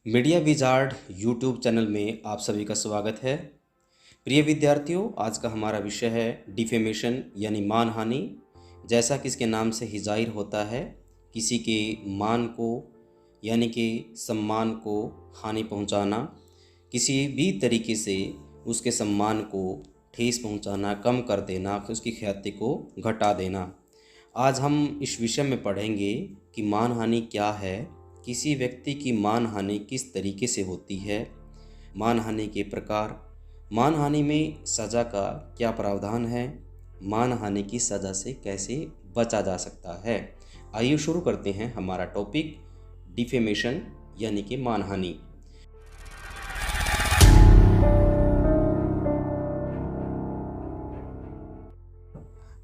Media wizard YouTube channel में आप सभी का स्वागत है। प्रिय विद्यार्थियों, आज का हमारा विषय है डिफेमेशन यानी मानहानि। जैसा कि इसके नाम से ही जाहिर होता है, किसी के मान को यानी कि सम्मान को हानि पहुंचाना, किसी भी तरीके से उसके सम्मान को ठेस पहुंचाना, कम कर देना, उसकी ख्याति को घटा देना। आज हम इस विषय में पढ़ेंगे कि मानहानि क्या है, किसी व्यक्ति की मानहानि किस तरीके से होती है, मानहानि के प्रकार, मानहानि में सज़ा का क्या प्रावधान है, मानहानि की सज़ा से कैसे बचा जा सकता है। आइए शुरू करते हैं हमारा टॉपिक डिफेमेशन यानी कि मानहानि।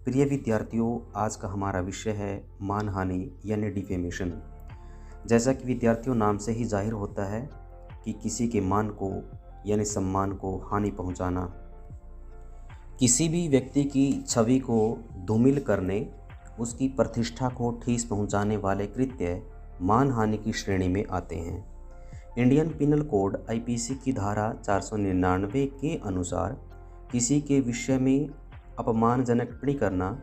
प्रिय विद्यार्थियों, आज का हमारा विषय है मानहानि यानी डिफेमेशन। जैसा कि विद्यार्थियों नाम से ही जाहिर होता है कि किसी के मान को यानी सम्मान को हानि पहुंचाना, किसी भी व्यक्ति की छवि को धूमिल करने, उसकी प्रतिष्ठा को ठेस पहुंचाने वाले कृत्य मानहानि की श्रेणी में आते हैं। इंडियन पिनल कोड आईपीसी की धारा 499 के अनुसार किसी के विषय में अपमानजनक टिप्पणी करना,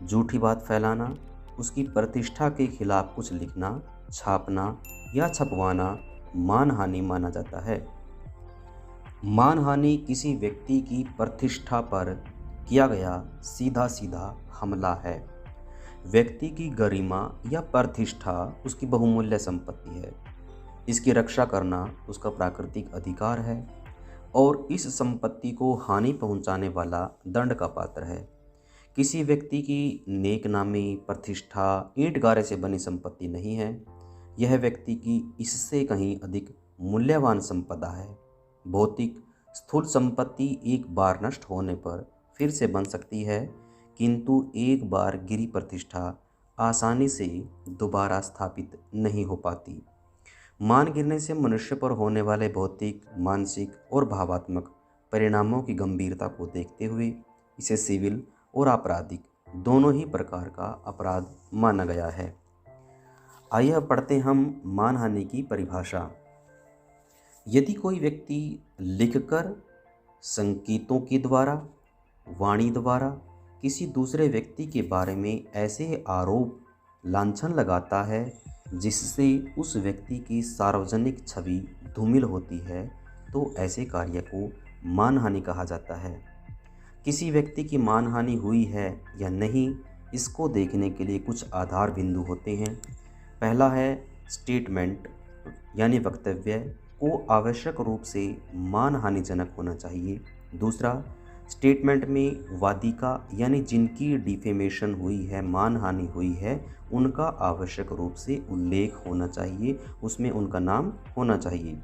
झूठी बात फैलाना, उसकी प्रतिष्ठा के खिलाफ कुछ लिखना, छापना या छपवाना मानहानि माना जाता है। मानहानि किसी व्यक्ति की प्रतिष्ठा पर किया गया सीधा सीधा हमला है। व्यक्ति की गरिमा या प्रतिष्ठा उसकी बहुमूल्य संपत्ति है। इसकी रक्षा करना उसका प्राकृतिक अधिकार है और इस संपत्ति को हानि पहुंचाने वाला दंड का पात्र है। किसी व्यक्ति की नेकनामी, प्रतिष्ठा ईंट गारे से बनी संपत्ति नहीं है। यह व्यक्ति की इससे कहीं अधिक मूल्यवान संपदा है। भौतिक स्थूल संपत्ति एक बार नष्ट होने पर फिर से बन सकती है, किंतु एक बार गिरी प्रतिष्ठा आसानी से दोबारा स्थापित नहीं हो पाती। मान गिरने से मनुष्य पर होने वाले भौतिक, मानसिक और भावात्मक परिणामों की गंभीरता को देखते हुए इसे सिविल और आपराधिक दोनों ही प्रकार का अपराध माना गया है। आइए पढ़ते हम मानहानि की परिभाषा। यदि कोई व्यक्ति लिखकर, संकेतों के द्वारा, वाणी द्वारा किसी दूसरे व्यक्ति के बारे में ऐसे आरोप लांछन लगाता है जिससे उस व्यक्ति की सार्वजनिक छवि धूमिल होती है, तो ऐसे कार्य को मानहानि कहा जाता है। किसी व्यक्ति की मानहानि हुई है या नहीं, इसको देखने के लिए कुछ आधार बिंदु होते हैं। पहला है स्टेटमेंट यानी वक्तव्य को आवश्यक रूप से मानहानिजनक होना चाहिए। दूसरा, स्टेटमेंट में वादिका यानी जिनकी डिफेमेशन हुई है, मानहानि हुई है, उनका आवश्यक रूप से उल्लेख होना चाहिए, उसमें उनका नाम होना चाहिए।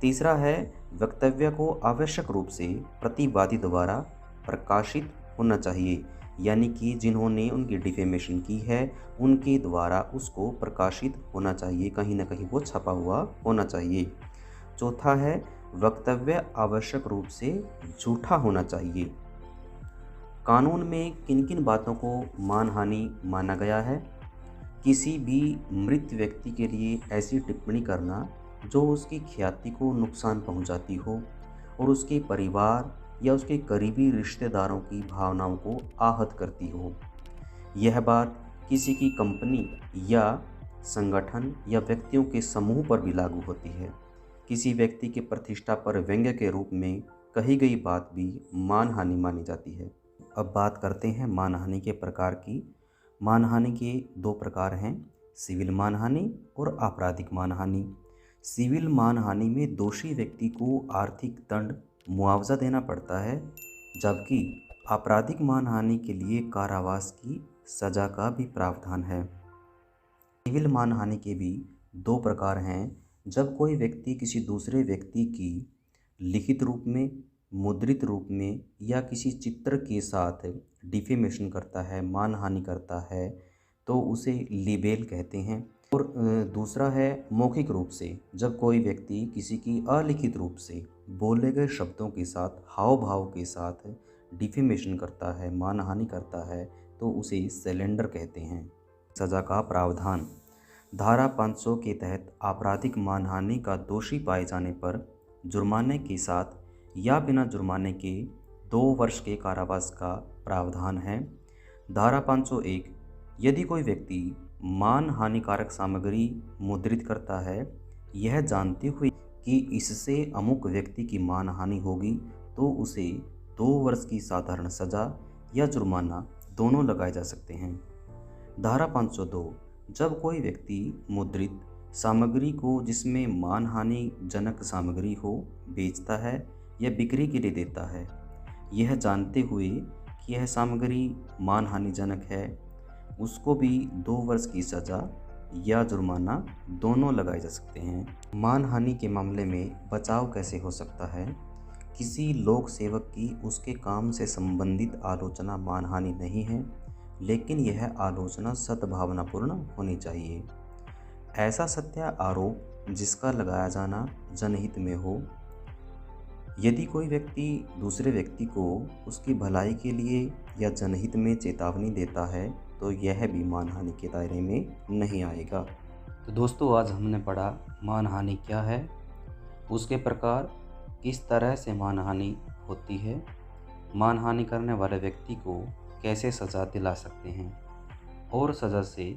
तीसरा है वक्तव्य को आवश्यक रूप से प्रतिवादी द्वारा प्रकाशित होना चाहिए, यानी कि जिन्होंने उनकी डिफेमेशन की है उनके द्वारा उसको प्रकाशित होना चाहिए, कहीं ना कहीं वो छपा हुआ होना चाहिए। चौथा है वक्तव्य आवश्यक रूप से झूठा होना चाहिए। कानून में किन किन बातों को मानहानि माना गया है? किसी भी मृत व्यक्ति के लिए ऐसी टिप्पणी करना जो उसकी ख्याति को नुकसान पहुंचाती हो और उसके परिवार या उसके करीबी रिश्तेदारों की भावनाओं को आहत करती हो। यह बात किसी की कंपनी या संगठन या व्यक्तियों के समूह पर भी लागू होती है। किसी व्यक्ति की प्रतिष्ठा पर व्यंग्य के रूप में कही गई बात भी मानहानि मानी जाती है। अब बात करते हैं मानहानि के प्रकार की। मानहानि के दो प्रकार हैं, सिविल मानहानि और आपराधिक मानहानि। सिविल मानहानि में दोषी व्यक्ति को आर्थिक दंड, मुआवजा देना पड़ता है, जबकि आपराधिक मानहानि के लिए कारावास की सजा का भी प्रावधान है। सिविल मानहानि के भी दो प्रकार हैं। जब कोई व्यक्ति किसी दूसरे व्यक्ति की लिखित रूप में, मुद्रित रूप में या किसी चित्र के साथ डिफेमेशन करता है, मानहानि करता है, तो उसे लिबेल कहते हैं। और दूसरा है मौखिक रूप से, जब कोई व्यक्ति किसी की अलिखित रूप से बोले गए शब्दों के साथ, हाव भाव के साथ डिफेमेशन करता है, मानहानि करता है, तो उसे सेलेंडर कहते हैं। सज़ा का प्रावधान। धारा 500 के तहत आपराधिक मानहानि का दोषी पाए जाने पर जुर्माने के साथ या बिना जुर्माने के 2 वर्ष के कारावास का प्रावधान है। धारा 501, यदि कोई व्यक्ति मान हानिकारक सामग्री मुद्रित करता है, यह जानते हुए कि इससे अमुक व्यक्ति की मानहानि होगी, तो उसे 2 वर्ष की साधारण सज़ा या जुर्माना दोनों लगाए जा सकते हैं। धारा 502, जब कोई व्यक्ति मुद्रित सामग्री को जिसमें मानहानि जनक सामग्री हो बेचता है या बिक्री के लिए देता है, यह जानते हुए कि यह सामग्री मानहानिजनक है, उसको भी 2 वर्ष की सज़ा या जुर्माना दोनों लगाए जा सकते हैं। मानहानि के मामले में बचाव कैसे हो सकता है? किसी लोक सेवक की उसके काम से संबंधित आलोचना मानहानि नहीं है, लेकिन यह आलोचना सद्भावनापूर्ण होनी चाहिए। ऐसा सत्य आरोप जिसका लगाया जाना जनहित में हो। यदि कोई व्यक्ति दूसरे व्यक्ति को उसकी भलाई के लिए या जनहित में चेतावनी देता है, तो यह भी मानहानि के दायरे में नहीं आएगा। तो दोस्तों, आज हमने पढ़ा मानहानि क्या है, उसके प्रकार, किस तरह से मानहानि होती है, मानहानि करने वाले व्यक्ति को कैसे सज़ा दिला सकते हैं और सज़ा से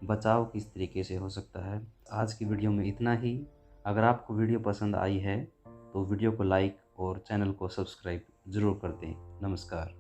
बचाव किस तरीके से हो सकता है। आज की वीडियो में इतना ही। अगर आपको वीडियो पसंद आई है तो वीडियो को लाइक और चैनल को सब्सक्राइब ज़रूर कर दें। नमस्कार।